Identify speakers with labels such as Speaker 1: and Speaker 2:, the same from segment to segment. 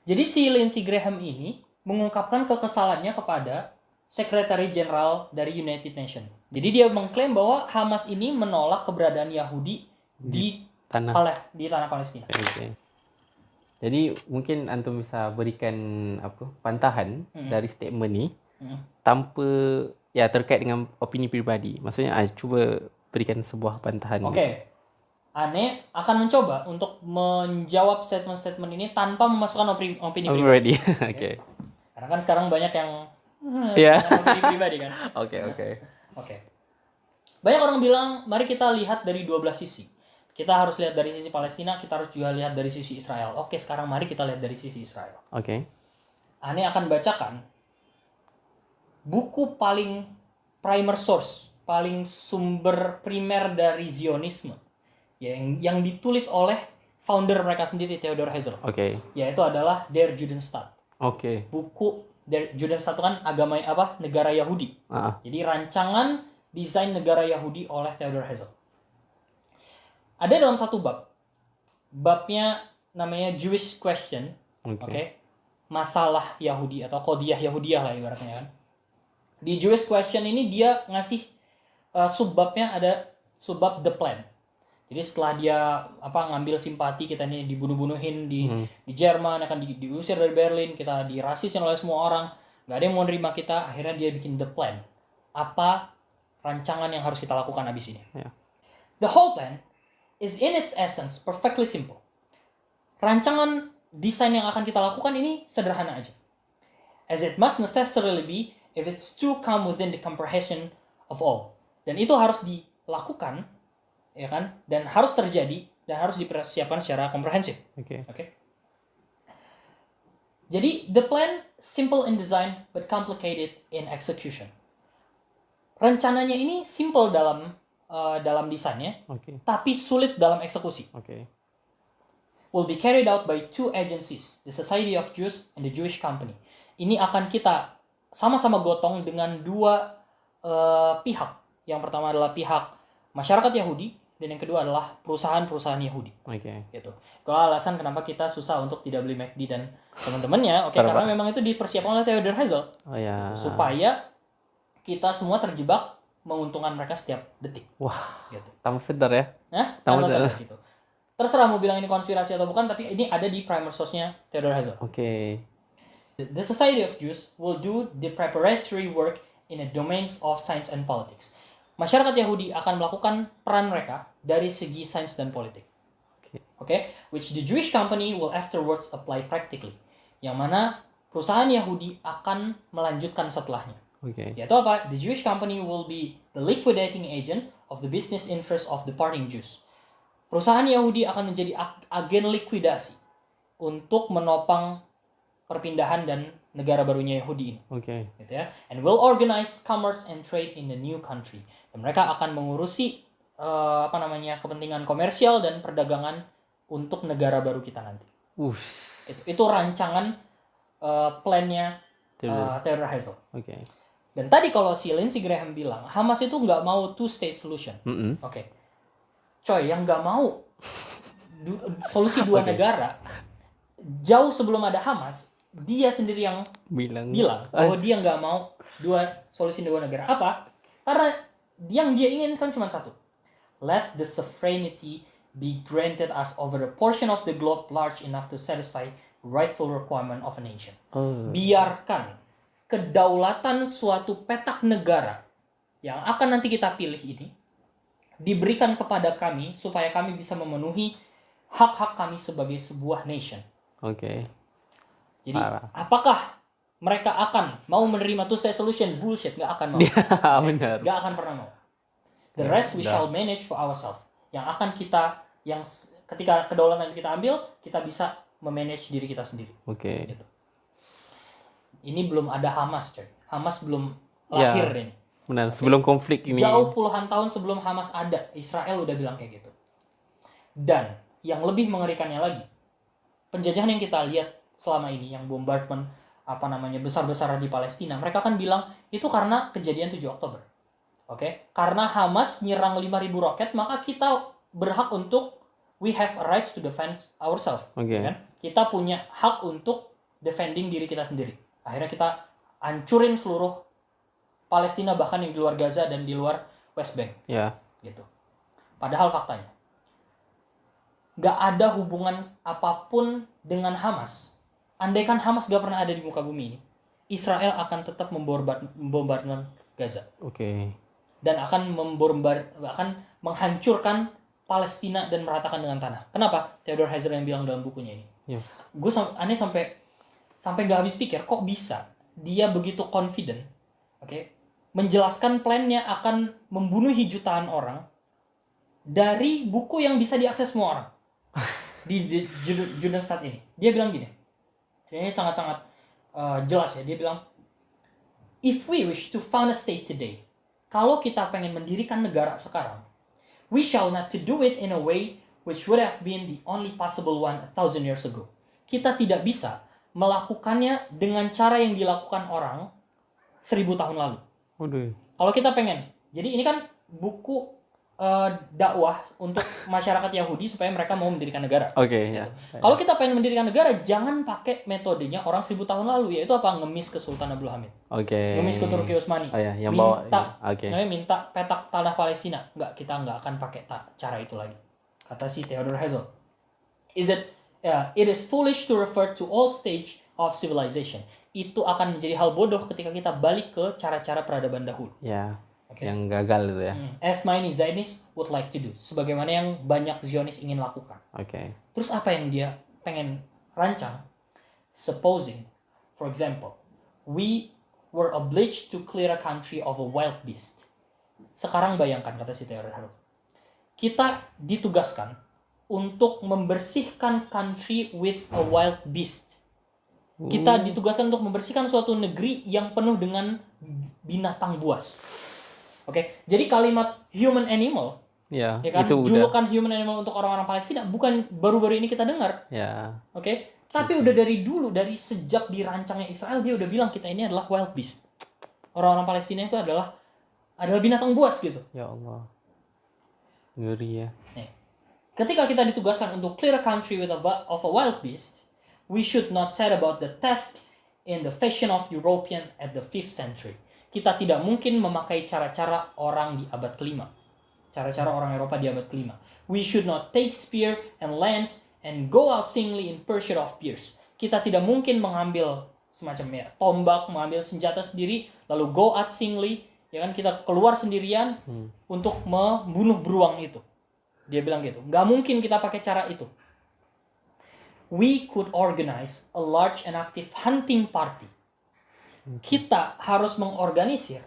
Speaker 1: Jadi si Lindsey Graham ini mengungkapkan kekesalannya kepada Sekretari Jenderal dari United Nations. Jadi dia mengklaim bahwa Hamas ini menolak keberadaan Yahudi di tanah Palestina.
Speaker 2: Okay. Jadi mungkin antum bisa berikan pantahan dari statement ni tanpa terkait dengan opini pribadi. Maksudnya cuba berikan sebuah pantahan.
Speaker 1: Oke. Ane akan mencoba untuk menjawab statement-statement ini tanpa memasukkan opini pribadi.
Speaker 2: Okay.
Speaker 1: Karena kan sekarang banyak yang opini pribadi kan. Oke. Banyak orang bilang, mari kita lihat dari 12 sisi. Kita harus lihat dari sisi Palestina, kita harus juga lihat dari sisi Israel. Oke, sekarang mari kita lihat dari sisi Israel.
Speaker 2: Oke.
Speaker 1: Ane akan bacakan buku paling primer source, paling sumber primer dari Zionisme yang ditulis oleh founder mereka sendiri, Theodor Herzl.
Speaker 2: Oke.
Speaker 1: Yaitu adalah Der Judenstaat.
Speaker 2: Oke.
Speaker 1: Buku Der Judenstaat itu kan agama negara Yahudi. Jadi rancangan desain negara Yahudi oleh Theodor Herzl. Ada dalam satu bab. Babnya namanya Jewish Question. Oke. Masalah Yahudi atau Qadiyah Yahudiyah lah ibaratnya kan. Di Jewish Question ini dia ngasih subbabnya, ada subbab The Plan. Jadi setelah dia ngambil simpati, kita ini dibunuh-bunuhin di Jerman, akan diusir dari Berlin, kita dirasisin oleh semua orang, nggak ada yang mau nerima kita, akhirnya dia bikin The Plan. Apa rancangan yang harus kita lakukan abis ini? The whole plan is in its essence perfectly simple. Rancangan desain yang akan kita lakukan ini sederhana aja. As it must necessarily be if it's to come within the comprehension of all. Dan itu harus dilakukan, ya kan? Dan harus terjadi dan harus dipersiapkan secara komprehensif.
Speaker 2: Oke.
Speaker 1: Jadi the plan simple in design but complicated in execution. Rencananya ini simple dalam desainnya, tapi sulit dalam eksekusi. Will be carried out by two agencies, the Society of Jews and the Jewish Company. Ini akan kita sama-sama gotong dengan dua pihak. Yang pertama adalah pihak masyarakat Yahudi, dan yang kedua adalah perusahaan-perusahaan Yahudi. Gitu. Kalau alasan kenapa kita susah untuk tidak beli McD dan teman-temannya, karena memang itu dipersiapkan oleh Theodor Herzl. Supaya kita semua terjebak menguntungkan mereka setiap detik.
Speaker 2: Wah.
Speaker 1: Gitu.
Speaker 2: Tambah sedar ya?
Speaker 1: Tambah sedar gitu. Terserah mau bilang ini konspirasi atau bukan, tapi ini ada di primer source-nya Theodor Herzl. The Society of Jews will do the preparatory work in the domains of science and politics. Masyarakat Yahudi akan melakukan peran mereka dari segi sains dan politik. Which the Jewish company will afterwards apply practically. Yang mana perusahaan Yahudi akan melanjutkan setelahnya. Yaitu apa? The Jewish company will be the liquidating agent of the business interest of departing Jews. Perusahaan Yahudi akan menjadi agen likuidasi untuk menopang perpindahan dan negara barunya Yahudi ini. Gitu ya. And will organize commerce and trade in the new country. Dan mereka akan mengurusi kepentingan komersial dan perdagangan untuk negara baru kita nanti. Itu rancangan plannya Theodor Herzl. Dan tadi kalau si Lindsey Graham bilang Hamas itu nggak mau two-state solution. Coy, yang nggak mau solusi dua negara, jauh sebelum ada Hamas, dia sendiri yang bilang bahwa dia nggak mau solusi dua negara. Apa? Karena yang dia inginkan cuma satu. Let the sovereignty be granted us over a portion of the globe large enough to satisfy rightful requirement of a nation. Biarkan kedaulatan suatu petak negara yang akan nanti kita pilih ini diberikan kepada kami supaya kami bisa memenuhi hak-hak kami sebagai sebuah nation. Jadi apakah mereka akan mau menerima two-state solution? Bullshit, nggak akan mau.
Speaker 2: Benar.
Speaker 1: Nggak akan pernah mau. The rest we shall manage for ourselves. Yang ketika kedaulatan kita ambil, kita bisa memanage diri kita sendiri. Gitu. Ini belum ada Hamas, coy. Hamas belum lahir ini.
Speaker 2: Benar, sebelum konflik ini.
Speaker 1: Jauh puluhan tahun sebelum Hamas ada, Israel udah bilang kayak gitu. Dan yang lebih mengerikannya lagi, penjajahan yang kita lihat selama ini, yang bombardment besar-besaran di Palestina, mereka kan bilang itu karena kejadian 7 Oktober. Karena Hamas nyerang 5.000 roket, maka kita berhak untuk we have a right to defend ourselves. Kan? Kita punya hak untuk defending diri kita sendiri. Akhirnya kita hancurin seluruh Palestina, bahkan yang di luar Gaza dan di luar West Bank. Gitu. Padahal faktanya nggak ada hubungan apapun dengan Hamas. Andaikan Hamas gak pernah ada di muka bumi ini, Israel akan tetap membombardir Gaza. Dan akan menghancurkan Palestina dan meratakan dengan tanah. Kenapa? Theodore Heiser yang bilang dalam bukunya ini. Gue aneh sampai nggak habis pikir, kok bisa dia begitu confident, menjelaskan plannya akan membunuh jutaan orang dari buku yang bisa diakses semua orang di Judenstadt ini. Dia bilang gini, ini sangat-sangat jelas ya. Dia bilang, if we wish to found a state today, kalau kita pengen mendirikan negara sekarang, we shall not to do it in a way which would have been the only possible one 1,000 years ago. Kita tidak bisa melakukannya dengan cara yang dilakukan orang 1,000 tahun lalu. Kalau kita pengen, jadi ini kan buku dakwah untuk masyarakat Yahudi supaya mereka mau mendirikan negara. Kalau kita pengen mendirikan negara, jangan pakai metodenya orang 1,000 tahun lalu, yaitu apa? Ngemis ke Sultan Abdul Hamid, ngemis ke Turki Utsmani, minta petak tanah Palestina. Kita nggak akan pakai cara itu lagi, kata si Theodore Herzl. It is foolish to refer to all stage of civilization. Itu akan menjadi hal bodoh ketika kita balik ke cara-cara peradaban dahulu. Yang gagal itu ya. As many Zionists would like to do. Sebagaimana yang banyak Zionis ingin lakukan. Terus apa yang dia pengen rancang? Supposing, for example, we were obliged to clear a country of a wild beast. Sekarang bayangkan, kata si Theodore Herzl, kita ditugaskan untuk membersihkan country with a wild beast. Kita ditugaskan untuk membersihkan suatu negeri yang penuh dengan binatang buas. Jadi kalimat human animal, itu julukan human animal untuk orang-orang Palestina bukan baru-baru ini kita dengar. Tapi udah dari dulu, dari sejak dirancangnya Israel, dia udah bilang kita ini adalah wild beast. Orang-orang Palestina itu adalah binatang buas gitu.
Speaker 2: Ya Allah, ngeri ya.
Speaker 1: Ketika kita ditugaskan untuk clear a country of a wild beast, we should not set about the task in the fashion of European at the 5th century. Kita tidak mungkin memakai cara-cara orang di abad ke-5. Cara-cara orang Eropa di abad ke-5. We should not take spear and lance and go out singly in pursuit of peers. Kita tidak mungkin mengambil semacam tombak, mengambil senjata sendiri, lalu go out singly, kita keluar sendirian untuk membunuh beruang itu. Dia bilang gitu. Nggak mungkin kita pakai cara itu. We could organize a large and active hunting party. Kita harus mengorganisir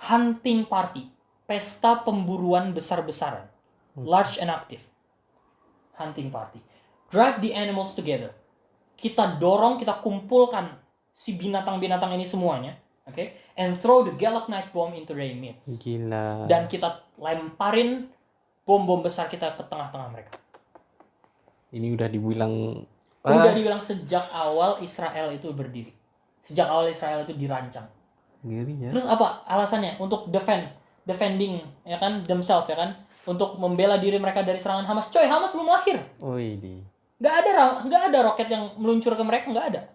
Speaker 1: hunting party, pesta pemburuan besar-besaran, large and active hunting party. Drive the animals together. Kita dorong, kita kumpulkan si binatang-binatang ini semuanya, and throw the Gallock Night bomb into their midst.
Speaker 2: Gila.
Speaker 1: Dan kita lemparin bom-bom besar kita ke tengah-tengah mereka.
Speaker 2: Ini udah dibilang
Speaker 1: sejak awal Israel itu berdiri. Sejak awal Israel itu dirancang.
Speaker 2: Ngeri ya.
Speaker 1: Terus apa alasannya? Untuk defending themselves untuk membela diri mereka dari serangan Hamas. Coy, Hamas belum lahir. Nggak ada roket yang meluncur ke mereka, nggak ada.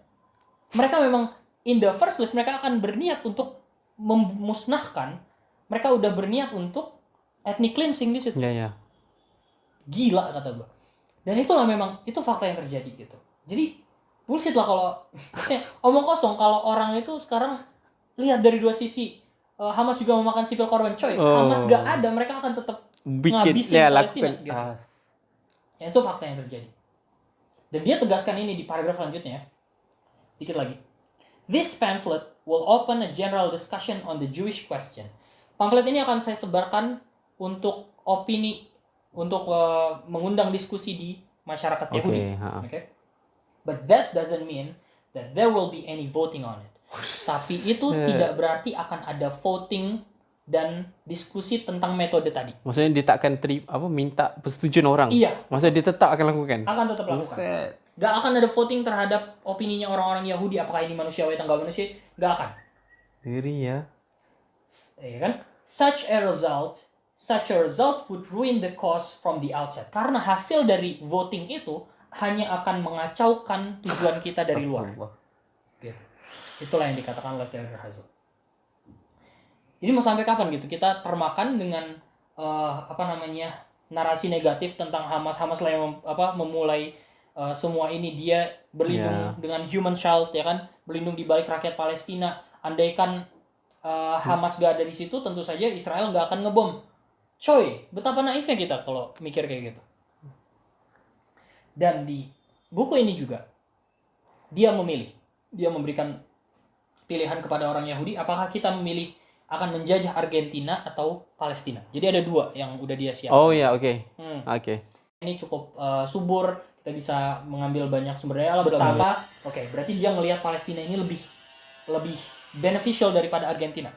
Speaker 1: Mereka memang in the first place mereka akan berniat untuk memusnahkan. Mereka udah berniat untuk ethnic cleansing di situ. Gila kata gue. Dan itulah memang itu fakta yang terjadi gitu. Jadi bullshit lah kalau omong kosong kalau orang itu sekarang lihat dari dua sisi. Hamas juga memakan sipil korban. Coy, Hamas gak ada, mereka akan tetap ngabisin Palestina gitu. Itu fakta yang terjadi. Dan dia tegaskan ini di paragraf selanjutnya. Sedikit lagi. This pamphlet will open a general discussion on the Jewish question. Pamflet ini akan saya sebarkan untuk opini, untuk mengundang diskusi di masyarakat Yahudi. But that doesn't mean that there will be any voting on it. Tapi itu tidak berarti akan ada voting dan diskusi tentang metode tadi.
Speaker 2: Maksudnya dia tak akan minta persetujuan orang.
Speaker 1: Iya.
Speaker 2: Maksudnya dia tetap akan lakukan.
Speaker 1: Akan tetap lakukan. Gak akan ada voting terhadap opininya orang-orang Yahudi apakah ini manusiawi atau enggak manusia. Gak akan.
Speaker 2: Ngeri ya.
Speaker 1: Such a result would ruin the cause from the outset. Karena hasil dari voting itu hanya akan mengacaukan tujuan kita dari luar. Gitu. Itulah yang dikatakan oleh Theodor Herzl. Jadi mau sampai kapan gitu kita termakan dengan narasi negatif tentang Hamas lah yang memulai semua ini. Dia berlindung dengan human child, ya kan, berlindung di balik rakyat Palestina. Andaikan Hamas gak ada di situ, tentu saja Israel gak akan ngebom. Coy, betapa naifnya kita kalau mikir kayak gitu. Dan di buku ini juga dia memberikan pilihan kepada orang Yahudi, apakah kita memilih akan menjajah Argentina atau Palestina. Jadi ada 2 yang udah dia siapkan.
Speaker 2: Oh ya, oke. Oke.
Speaker 1: Ini cukup subur, kita bisa mengambil banyak sumber daya alam. Betapa, berarti dia melihat Palestina ini lebih beneficial daripada Argentina.